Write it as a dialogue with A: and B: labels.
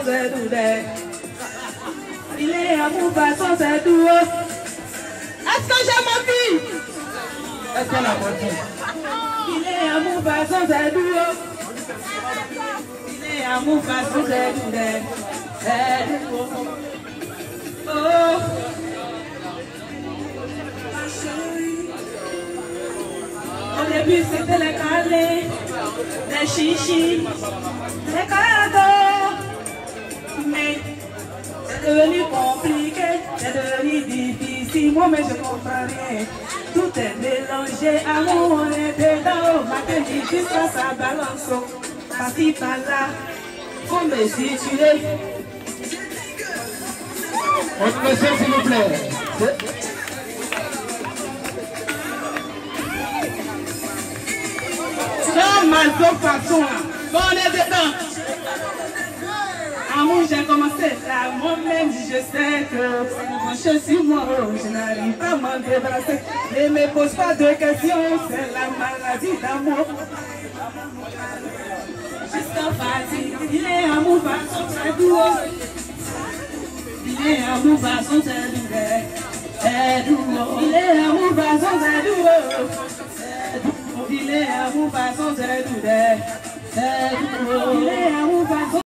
A: façon de douter. Il est amour façon de douter. Est-ce que j'ai menti?
B: Est-ce qu'elle a menti?
A: Il est amour façon de douter. Il est amour façon de douter. Oh. Au début c'était les calés, les chichis, les cadeaux. Mais c'est devenu compliqué, c'est devenu difficile. Moi mais je comprends rien. Tout est mélangé, amour on est dedans. Ma tête jusqu'à sa balance. Par-ci par-là, faut me situer.
B: Votre monsieur s'il vous plaît.
A: Dans ma façon, on est dedans. Amour, j'ai commencé là, moi-même, je sais que je suis moi, je n'arrive pas à m'en débarrasser. Ne me pose pas de questions, c'est la maladie d'amour. Jusqu'à fatigue, il est amour, façon, c'est doux. Il est amour, façon, c'est doux. Il est amour, façon, c'est doux. Il est amour, façon, c'est doux. Il est amour, façon.